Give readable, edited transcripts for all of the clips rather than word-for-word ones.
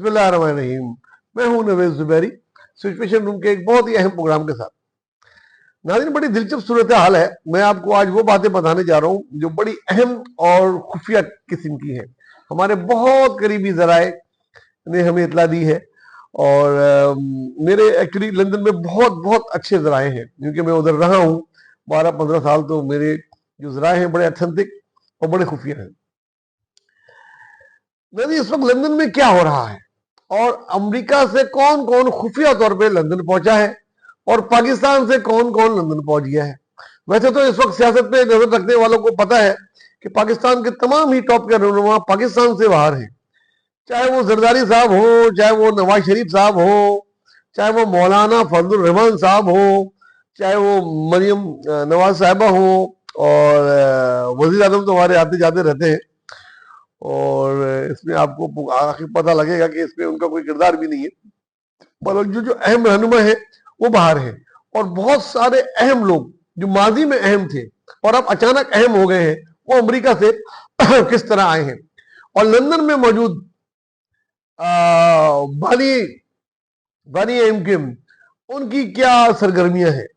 बिस्मिल्लाहिर्रहमानिर्रहीम। मैं हूं नवेद जुबैरी, सिचुएशन रूम के एक बहुत ही अहम प्रोग्राम के साथ। नाज़रीन, बड़ी दिलचस्प सूरत हाल है। मैं आपको आज वो बातें बताने जा रहा हूं जो बड़ी अहम और खुफिया किस्म की है। हमारे बहुत करीबी जराए ने हमें इतला दी है और मेरे एक्चुअली लंदन में बहुत बहुत अच्छे जराए हैं, क्योंकि मैं उधर रहा हूँ 12-15 साल। तो मेरे जो जराए हैं बड़े अथेंटिक और बड़े खुफिया हैं। नहीं, इस वक्त लंदन में क्या हो रहा है और अमेरिका से कौन कौन खुफिया तौर पे लंदन पहुंचा है और पाकिस्तान से कौन कौन लंदन पहुंच गया है। वैसे तो इस वक्त सियासत पे नजर रखने वालों को पता है कि पाकिस्तान के तमाम ही टॉप के रहनुमा पाकिस्तान से बाहर हैं। चाहे वो जरदारी साहब हो, चाहे वो नवाज शरीफ साहब हो, चाहे वो मौलाना फजलुर रहमान साहब हो, चाहे वो मरियम नवाज साहिबा हो, और वजीर आजम तो हमारे आते जाते रहते हैं। और इसमें आपको आखिर पता लगेगा कि इसमें उनका कोई किरदार भी नहीं है, पर जो अहम रहनुमा है वो बाहर है। और बहुत सारे अहम लोग जो माजी में अहम थे और अब अचानक अहम हो गए हैं, वो अमेरिका से किस तरह आए हैं। और लंदन में मौजूद बानी बानी एमकिम, उनकी क्या सरगर्मियां हैं।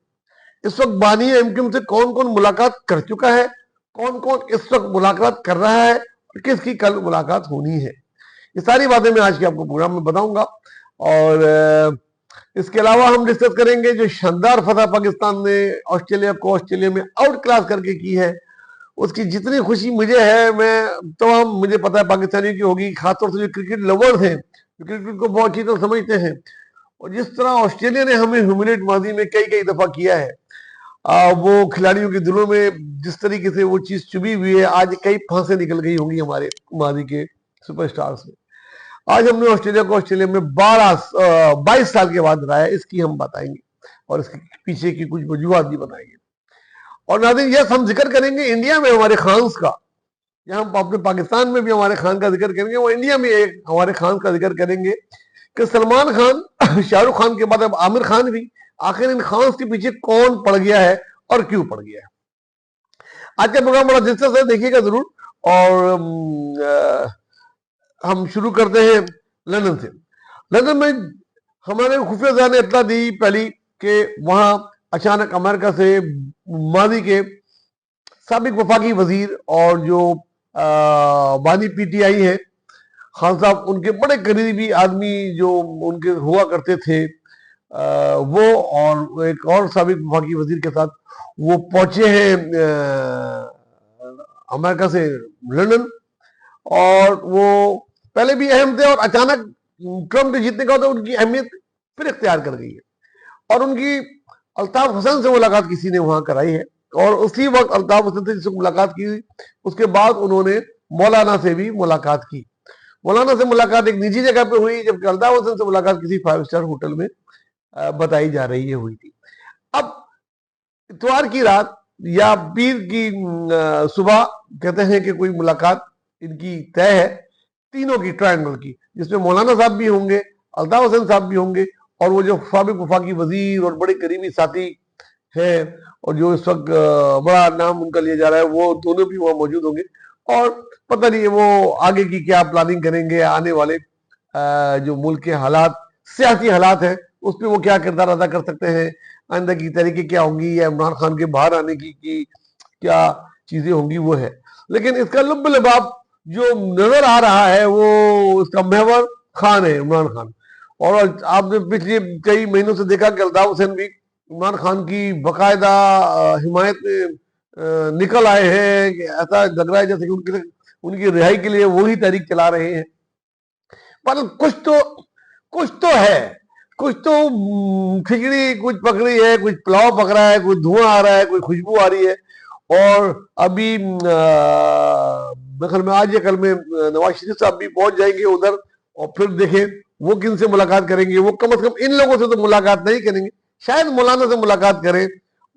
इस वक्त बानी एमकिम से कौन कौन मुलाकात कर चुका है, कौन कौन इस वक्त मुलाकात कर रहा है और किसकी कल मुलाकात होनी है, ये सारी बातें मैं आज के आपको प्रोग्राम में बताऊंगा। और इसके अलावा हम डिस्कस करेंगे जो शानदार फतह पाकिस्तान ने ऑस्ट्रेलिया को ऑस्ट्रेलिया में आउट क्लास करके की है, उसकी जितनी खुशी मुझे है, मैं तमाम मुझे पता है पाकिस्तानियों की होगी, खासतौर से जो क्रिकेट लवर्स हैं, जो क्रिकेट को बहुत अच्छी तरह समझते हैं। और जिस तरह ऑस्ट्रेलिया ने हमें ह्यूमिलेट माजी में कई कई दफा किया है, वो खिलाड़ियों के दिलों में जिस तरीके से वो चीज चुभी हुई है, आज कई फांसें निकल गई होंगी हमारे माजी के सुपरस्टार्स में। आज हमने ऑस्ट्रेलिया को ऑस्ट्रेलिया में 22 साल के बाद हराया, इसकी हम बताएंगे और इसके पीछे की कुछ वजूहत भी बताएंगे। और नाज़रीन, यस, हम जिक्र करेंगे इंडिया में हमारे खान्स का। यहाँ हम अपने पाकिस्तान में भी हमारे खान का जिक्र करेंगे, वो इंडिया में एक हमारे खान का जिक्र करेंगे कि सलमान खान शाहरुख खान के बाद अब आमिर खान भी, आखिर इन खान के पीछे कौन पड़ गया है और क्यों पड़ गया है। आज का प्रोग्राम बड़ा दिलचस्प है, देखिएगा जरूर। और हम शुरू करते हैं लंदन से। लंदन में हमारे खुफिया ज़राए ने इत्तला दी पहली कि वहां अचानक अमेरिका से माजी के साबिक वफाकी वजीर और जो बानी पीटीआई है खान साहब, उनके बड़े करीबी आदमी जो उनके हुआ करते थे, वो और एक और साबिक वफाकी वजीर के साथ वो पहुंचे हैं अमेरिका से लंदन। और वो पहले भी अहम थे और अचानक ट्रंप के जीतने का तो उनकी अहमियत फिर इख्तियार कर गई है। और उनकी अल्ताफ हसन से मुलाकात किसी ने वहां कराई है, और उसी वक्त अल्ताफ हसन से जिससे मुलाकात की, उसके बाद उन्होंने मौलाना से भी मुलाकात की। मौलाना से मुलाकात एक निजी जगह पे हुई, जबकि अल्ताफ हसन से मुलाकात किसी 5 स्टार होटल में बताई जा रही है हुई थी। अब इतवार की रात या पीर की सुबह कहते हैं कि कोई मुलाकात इनकी तय है, तीनों की, ट्रायंगल की, जिसमें मौलाना साहब भी होंगे, अल्ताफ हसन साहब भी होंगे, और वो जो साबिक वफाकी वजीर और बड़े करीबी साथी है और जो इस वक्त बड़ा नाम उनका लिया जा रहा है, वो दोनों भी वहां मौजूद होंगे। और पता नहीं वो आगे की क्या प्लानिंग करेंगे, आने वाले जो मुल्क के हालात, सियासी हालात हैं, उसमें वो क्या किरदार अदा कर सकते हैं, आइंदा की तरीके क्या होंगी, या इमरान खान के बाहर आने की क्या चीजें होंगी, वो है। लेकिन इसका लुब्ब लबाब जो नजर आ रहा है वो इसका महवर खान है, इमरान खान। और आपने पिछले कई महीनों से देखा कि अल्ताफ हुसैन भी इमरान खान की बकायदा हिमायत में निकल आए हैं, कि ऐसा लग रहा है जैसे कि उनकी रिहाई के लिए वही तहरीक चला रहे हैं। पर कुछ तो है, कुछ तो खिचड़ी कुछ पकड़ी है, कुछ पुलाव पक रहा है, कुछ धुआं आ रहा है, कोई खुशबू आ रही है। और अभी में आज या कल में नवाज शरीफ साहब भी पहुंच जाएंगे उधर, और फिर देखें वो किन से मुलाकात करेंगे। वो कम से कम इन लोगों से तो मुलाकात नहीं करेंगे, शायद मौलाना से मुलाकात करें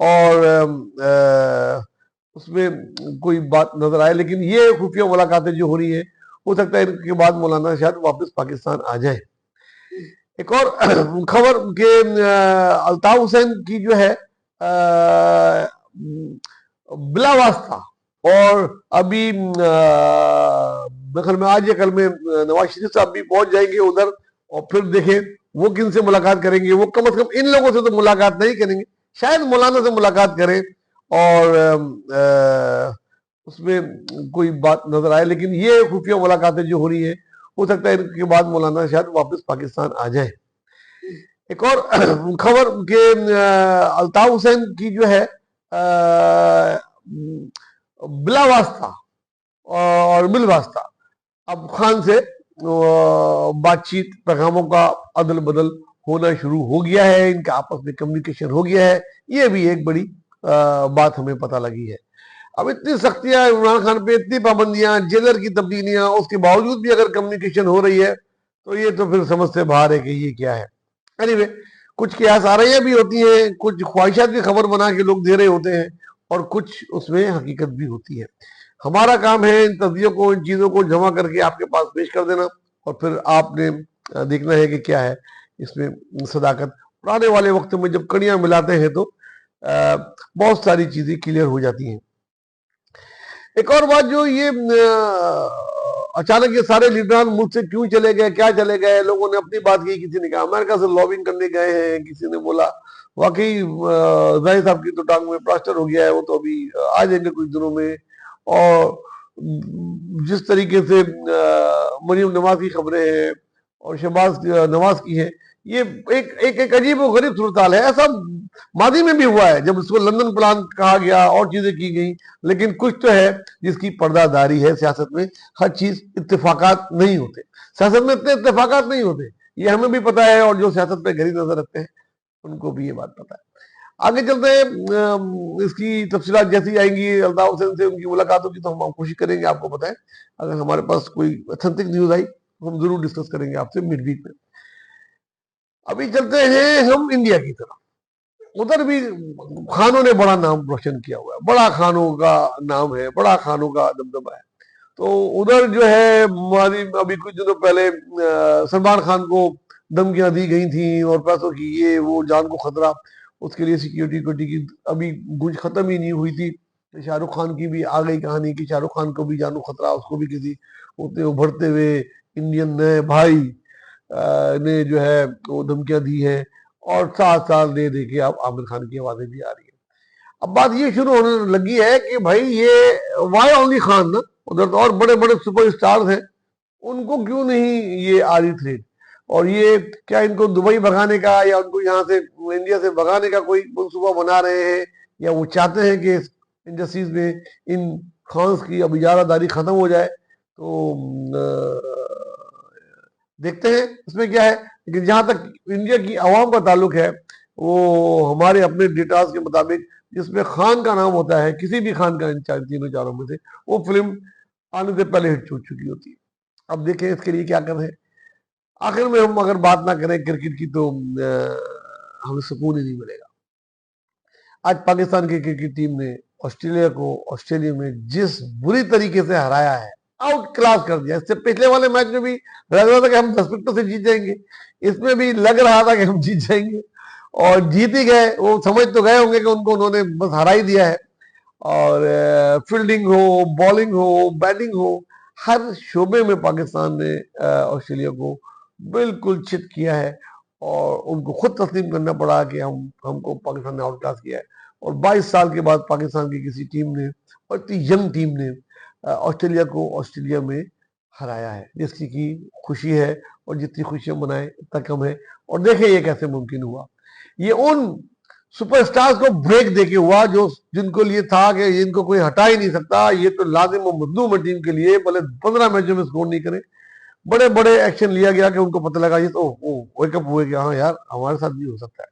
और उसमें कोई बात नजर आए। लेकिन ये खुफिया मुलाकातें जो हो रही है, हो सकता है इनके बाद मौलाना शायद वापस पाकिस्तान आ जाए। एक और खबर के अल्ताफ हुसैन की जो है बिला वास्ता और अभी मेरे ख्याल में आज या कल में नवाज शरीफ साहब भी पहुंच जाएंगे उधर, और फिर देखें वो किन से मुलाकात करेंगे। वो कम से कम इन लोगों से तो मुलाकात नहीं करेंगे, शायद मौलाना से मुलाकात करें और उसमें कोई बात नजर आए। लेकिन ये खुफिया मुलाकातें जो हो रही है, हो सकता है इनके बाद मौलाना शायद वापस पाकिस्तान आ जाए। एक और खबर के अल्ताफ हुसैन की जो है बिला वास्ता और बिल वास्ता अब खान से बातचीत पैगामों का अदल बदल होना शुरू हो गया है, इनका आपस में कम्युनिकेशन हो गया है। ये भी एक बड़ी बात हमें पता लगी है। अब इतनी सख्तियां इमरान खान पे, इतनी पाबंदियां, जेलर की तब्दीलियां, उसके बावजूद भी अगर कम्युनिकेशन हो रही है तो ये तो फिर समझ से बाहर है कि ये क्या है। एनीवे, कुछ कयास आरइयां भी होती हैं, कुछ ख्वाहिशात की खबर बना के लोग दे रहे होते हैं, और कुछ उसमें हकीकत भी होती है। हमारा काम है इन तथ्यों को, इन चीजों को जमा करके आपके पास पेश कर देना, और फिर आपने देखना है कि क्या है इसमें सदाकत। पुराने वाले वक्त में जब कड़ियां मिलाते हैं तो बहुत सारी चीजें क्लियर हो जाती हैं। एक और बात, जो ये अचानक ये सारे लीडरान मुल्क से क्यों चले गए, क्या चले गए, लोगों ने अपनी बात की, किसी ने कहा अमेरिका से लॉबिंग करने गए हैं, किसी ने बोला वाकई जाहिर साहब की तो टांग में प्लास्टर हो गया है, वो तो अभी आ जाएंगे कुछ दिनों में। और जिस तरीके से मरीम नवाज की खबरें हैं और शहबाज नवाज की है, ये एक अजीब और गरीब सूरत है। ऐसा मादी में भी हुआ है जब इसको लंदन प्लान कहा गया और चीजें की गई, लेकिन कुछ तो है जिसकी पर्दादारी है सियासत में। हर चीज इत्तेफाकात नहीं होते, सियासत में इतने इत्तेफाकात नहीं होते, ये हमें भी पता है, और जो सियासत पे गहरी नजर रखते हैं उनको भी ये बात पता है। आगे चलते हैं, इसकी तफसीलात जैसी आएंगी अल्ताफ हुसैन से उनकी मुलाकातों की, तो हम कोशिश करेंगे आपको बताएं। अगर हमारे पास कोई ऑथेंटिक न्यूज आई तो हम जरूर डिस्कस करेंगे आपसे मिड वीक में। अभी चलते हैं हम इंडिया की तरफ। उधर भी खानों ने बड़ा नाम रोशन किया हुआ है, बड़ा खानों का नाम है, बड़ा खानों का दबदबा है। तो उधर जो है अभी कुछ दिनों पहले सलमान खान को धमकियां दी गई थी, और पैसों की ये वो, जान को खतरा, उसके लिए सिक्योरिटी की अभी गूंज खत्म ही नहीं हुई थी। शाहरुख खान की भी आ गई कहानी कि शाहरुख खान को भी जानू खतरा, उसको भी किसी उतने उभरते हुए इंडियन नए भाई ने जो है वो धमकियां दी है, और 7 साल दे दे के अब आमिर खान की आवाजें भी आ रही है। अब बात ये शुरू होने लगी है कि भाई ये वाई ओनली खान ना, उधर तो और बड़े बड़े सुपर स्टार्स हैं, उनको क्यों नहीं ये आ रही थ्रेड, और ये क्या इनको दुबई भगाने का या उनको यहाँ से इंडिया से भगाने का कोई मनसूबा बना रहे हैं, या वो चाहते हैं कि इंडस्ट्रीज में इन खान्स की अब इजारादारी खत्म हो जाए। तो देखते हैं इसमें क्या है। लेकिन जहां तक इंडिया की आवाम का ताल्लुक है, वो हमारे अपने डेटास के मुताबिक जिसमें खान का नाम होता है, किसी भी खान का इन तीनों चारों में से, वो फिल्म आने से पहले हिट हो चुकी होती है। अब देखें इसके लिए क्या कर रहे हैं। आखिर में हम अगर बात ना करें क्रिकेट की तो हमें सुकून ही नहीं मिलेगा। आज पाकिस्तान की क्रिकेट टीम ने ऑस्ट्रेलिया को ऑस्ट्रेलिया में जिस बुरी तरीके से हराया है, आउट क्लास कर दिया। इससे पिछले वाले मैच में भी लग रहा था कि हम 10 विकेटों से जीत जाएंगे, इसमें भी लग रहा था कि हम जीत जाएंगे, और जीत ही गए। वो समझ तो गए होंगे कि उनको उन्होंने बस हरा ही दिया है। और फील्डिंग हो, बॉलिंग हो, बैटिंग हो, हर शोबे में पाकिस्तान ने ऑस्ट्रेलिया को बिल्कुल चित किया है, और उनको खुद तस्लीम करना पड़ा कि हमको पाकिस्तान ने आउट क्लास किया है। और 22 साल के बाद पाकिस्तान की किसी टीम ने, और इतनी यंग टीम ने, ऑस्ट्रेलिया को ऑस्ट्रेलिया में हराया है, जिसकी की खुशी है, और जितनी खुशियां मनाए इतना कम है। और देखें ये कैसे मुमकिन हुआ, ये उन सुपरस्टार्स को ब्रेक देके हुआ जो जिनको लिए था कि इनको कोई हटा ही नहीं सकता, ये तो लाजिम और मजलूम है टीम के लिए, भले 15 मैचों में स्कोर नहीं करे। बड़े बड़े एक्शन लिया गया कि उनको पता लगा ये तो वेकअप हुए कि हाँ यार हमारे साथ भी हो सकता है।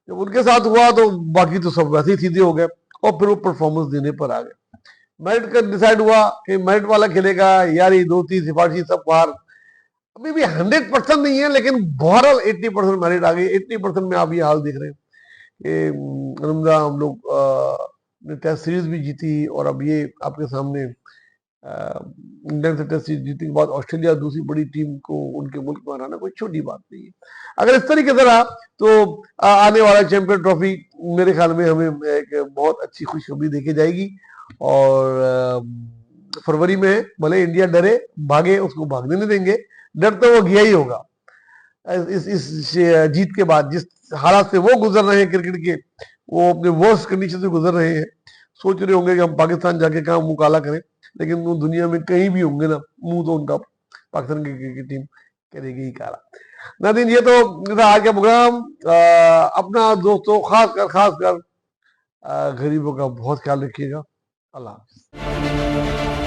जब उनके साथ हुआ तो बाकी तो सब वैसे ही सीधे हो गए, और फिर वो परफॉर्मेंस देने पर आ गए। मेरिट का डिसाइड हुआ कि मेरिट वाला खेलेगा, यार ये 2-3 सिफारशी सब बाहर। अभी भी 100% नहीं है, लेकिन बहरहाल 80% मेरिट आ गई। 80% में आप ये हाल देख रहे हैं कि हम लोग ने टेस्ट सीरीज भी जीती, और अब ये आपके सामने इंडियन से टेस्ट सीरीज जीतने के बाद ऑस्ट्रेलिया दूसरी बड़ी टीम को उनके मुल्क में हराना कोई छोटी बात नहीं है। अगर इस तरीके से रहा तो आने वाला चैंपियन ट्रॉफी मेरे ख्याल में हमें एक बहुत अच्छी खुशखबरी देके जाएगी, और फरवरी में है, भले इंडिया डरे भागे, उसको भागने नहीं देंगे, डर तो वो गया ही होगा। इस जीत के बाद जिस हालात से वो गुजर रहे हैं क्रिकेट के, वो अपने वर्स्ट कंडीशन से गुजर रहे हैं, सोच रहे होंगे कि हम पाकिस्तान जाके कहाँ मुंह काला करें, लेकिन वो दुनिया में कहीं भी होंगे ना, मुंह तो उनका पाकिस्तान की क्रिकेट टीम करेगी ही काला। नादिन, ये तो था आज का प्रोग्राम। अपना दोस्तों खासकर गरीबों का बहुत ख्याल रखिएगा। अल्लाह हाफिज।